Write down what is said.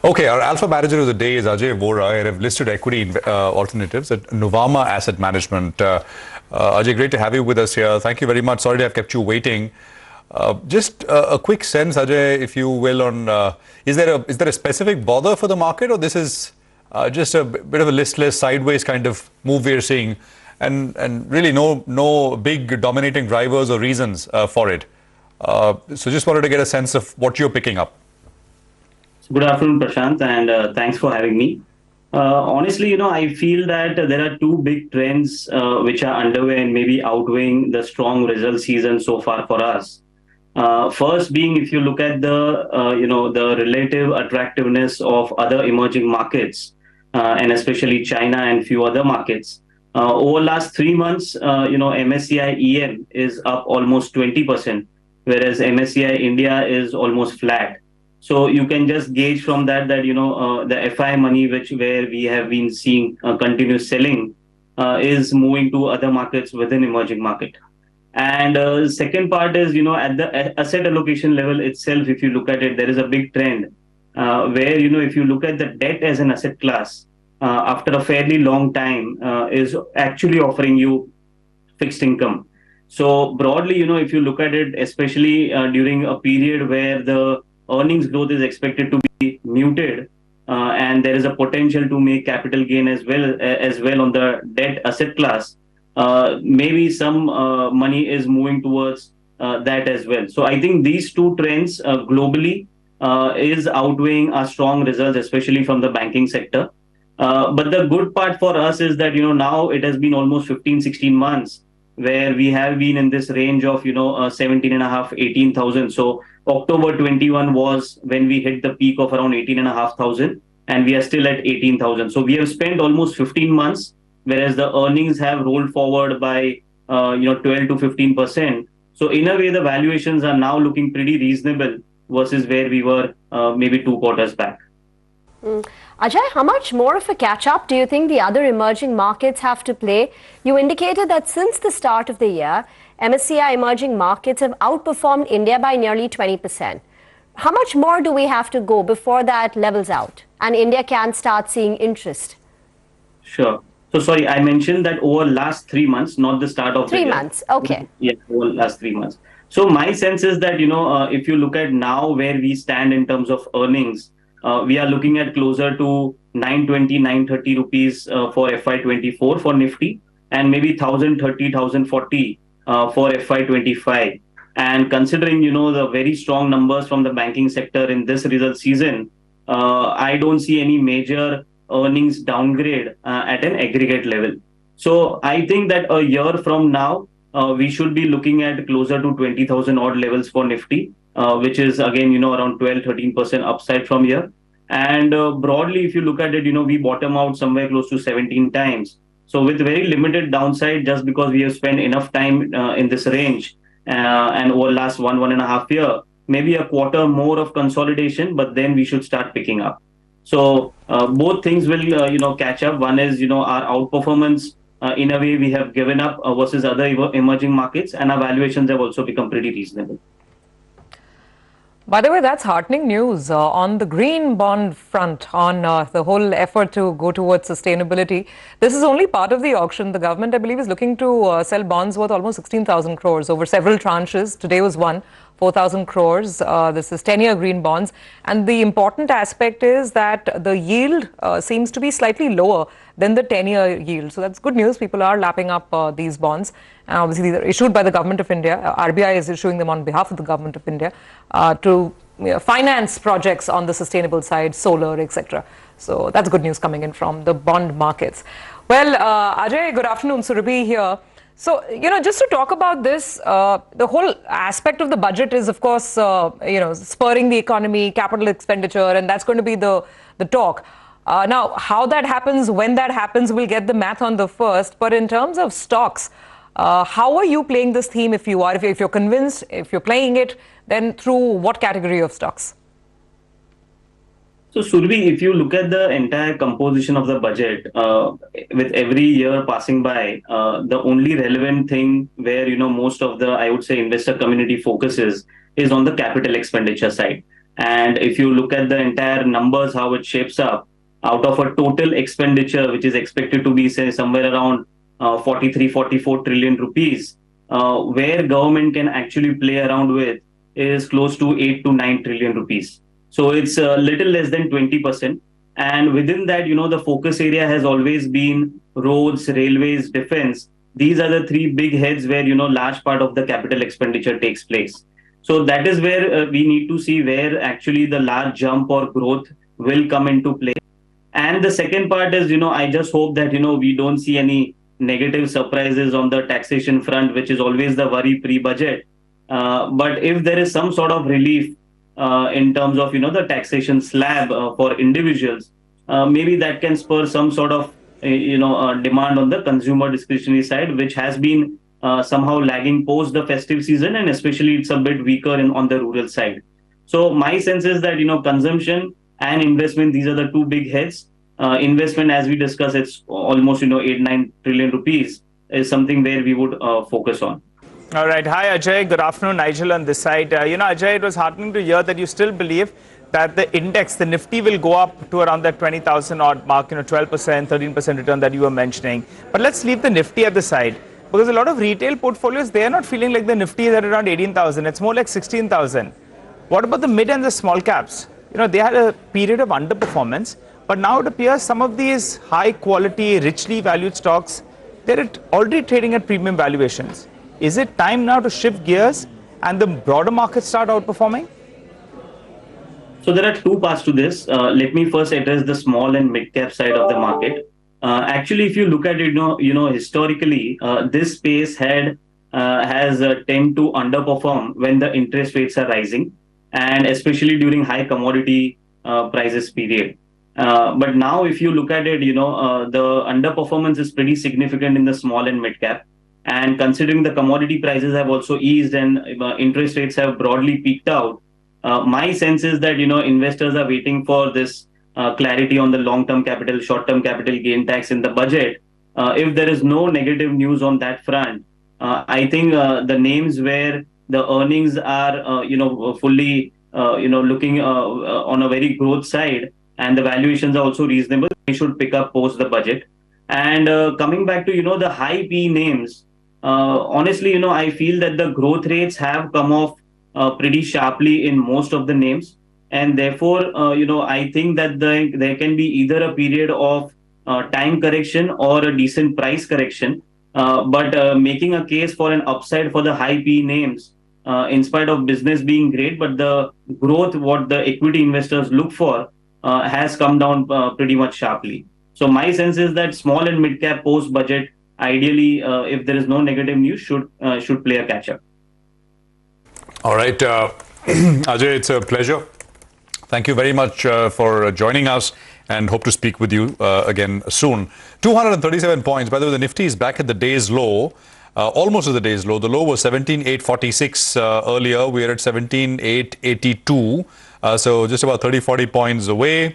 Okay, our alpha manager of the day is Ajay Vora, head of listed equity alternatives at Nuvama Asset Management. Ajay, great to have you with us here. Thank you very much. Sorry to have kept you waiting. Just a quick sense, Ajay, if you will, on is there a specific bother for the market, or this is just a bit of a listless sideways kind of move we're seeing, and really no big dominating drivers or reasons for it. So just wanted to get a sense of what you're picking up. Good afternoon, Prashant, and thanks for having me. Honestly, I feel that there are two big trends which are underway and maybe outweighing the strong result season so far for us. First, being if you look at the relative attractiveness of other emerging markets, and especially China and few other markets. Over last 3 months, MSCI EM is up almost 20%, whereas MSCI India is almost flat. So you can just gauge from that the FI money where we have been seeing continuous selling is moving to other markets within emerging market. And second part is at the asset allocation level itself, if you look at it, there is a big trend where if you look at the debt as an asset class after a fairly long time is actually offering you fixed income. So broadly, if you look at it, especially during a period where the earnings growth is expected to be muted, and there is a potential to make capital gain as well on the debt asset class. Maybe some money is moving towards that as well. So I think these two trends globally is outweighing our strong results, especially from the banking sector. But the good part for us is that now it has been almost 15, 16 months where we have been in this range of 17 and a half, 18,000. So October 21 was when we hit the peak of around 18,500, and we are still at 18,000. So we have spent almost 15 months, whereas the earnings have rolled forward by 12 to 15%. So in a way, the valuations are now looking pretty reasonable versus where we were maybe 2 quarters back. Ajay, how much more of a catch-up do you think the other emerging markets have to play? You indicated that since the start of the year, MSCI emerging markets have outperformed India by nearly 20%. How much more do we have to go before that levels out and India can start seeing interest? Sure. So sorry, I mentioned that over last 3 months, not the start of the year. 3 months, okay. Yeah, over last 3 months. So my sense is that if you look at now where we stand in terms of earnings, we are looking at closer to 920, 930 rupees for FY24 for Nifty, and maybe 1030, 1040 for FY25. And considering the very strong numbers from the banking sector in this result season, I don't see any major earnings downgrade at an aggregate level. So I think that a year from now, we should be looking at closer to 20,000 odd levels for Nifty, which is again, around 12, 13% upside from here. And broadly, if you look at it, we bottom out somewhere close to 17 times. So with very limited downside, just because we have spent enough time in this range and over last 1.5 year, maybe a quarter more of consolidation, but then we should start picking up. So both things will catch up. One is our outperformance in a way we have given up versus other emerging markets, and our valuations have also become pretty reasonable. By the way, that's heartening news on the green bond front, on the whole effort to go towards sustainability. This is only part of the auction. The government, I believe, is looking to sell bonds worth almost 16,000 crores over several tranches. Today was one, 4,000 crores. This is 10-year green bonds. And the important aspect is that the yield seems to be slightly lower than the 10-year yield. So that's good news. People are lapping up these bonds. And obviously, these are issued by the Government of India. RBI is issuing them on behalf of the Government of India to finance projects on the sustainable side, solar, etc. So that's good news coming in from the bond markets. Well, Ajay, good afternoon. Surabhi here. So, just to talk about this, the whole aspect of the budget is, of course, spurring the economy, capital expenditure, and that's going to be the talk. Now, how that happens, when that happens, we'll get the math on the first. But in terms of stocks, how are you playing this theme if you are? If you're convinced, if you're playing it, then through what category of stocks? So Survi, if you look at the entire composition of the budget, with every year passing by, the only relevant thing where most of the, I would say, investor community focuses is on the capital expenditure side. And if you look at the entire numbers, how it shapes up, out of a total expenditure, which is expected to be, say, somewhere around 43, 44 trillion rupees, where government can actually play around with is close to 8 to 9 trillion rupees. So it's a little less than 20%. And within that, the focus area has always been roads, railways, defense. These are the three big heads where, large part of the capital expenditure takes place. So that is where we need to see where actually the large jump or growth will come into play. And the second part is, I just hope that, we don't see any negative surprises on the taxation front, which is always the worry pre-budget. But if there is some sort of relief in terms of, the taxation slab for individuals, maybe that can spur some sort of, demand on the consumer discretionary side, which has been somehow lagging post the festive season, and especially it's a bit weaker on the rural side. So my sense is that, consumption and investment, these are the two big heads. Investment, as we discussed, it's almost, 8-9 trillion rupees is something where we would focus on. All right. Hi, Ajay. Good afternoon. Nigel on this side. Ajay, it was heartening to hear that you still believe that the index, the Nifty, will go up to around that 20,000 odd mark, 12%, 13% return that you were mentioning. But let's leave the Nifty at the side, because a lot of retail portfolios, they are not feeling like the Nifty is at around 18,000. It's more like 16,000. What about the mid and the small caps? They had a period of underperformance, but now it appears some of these high quality, richly valued stocks, they're already trading at premium valuations. Is it time now to shift gears and the broader market start outperforming? So there are two parts to this. Let me first address the small and mid cap side of the market. Actually, if you look at it, historically, this space has tend to underperform when the interest rates are rising, and especially during high commodity prices period. But now, if you look at it, the underperformance is pretty significant in the small and mid cap. And considering the commodity prices have also eased and interest rates have broadly peaked out, my sense is that, investors are waiting for this clarity on the long-term capital, short-term capital gain tax in the budget. If there is no negative news on that front, I think the names where the earnings are, fully, looking on a very growth side, and the valuations are also reasonable, they should pick up post the budget. And coming back to, the high P names, honestly, I feel that the growth rates have come off pretty sharply in most of the names. And therefore, I think that there can be either a period of time correction or a decent price correction. But making a case for an upside for the high P names, in spite of business being great, but the growth, what the equity investors look for, has come down pretty much sharply. So my sense is that small and mid cap post budget, ideally, if there is no negative news, should play a catch up. All right, Ajay, it's a pleasure. Thank you very much for joining us, and hope to speak with you again soon. 237 points. By the way, the Nifty is back at the day's low, almost at the day's low. The low was 17,846 earlier. We are at 17,882. So just about 30-40 points away.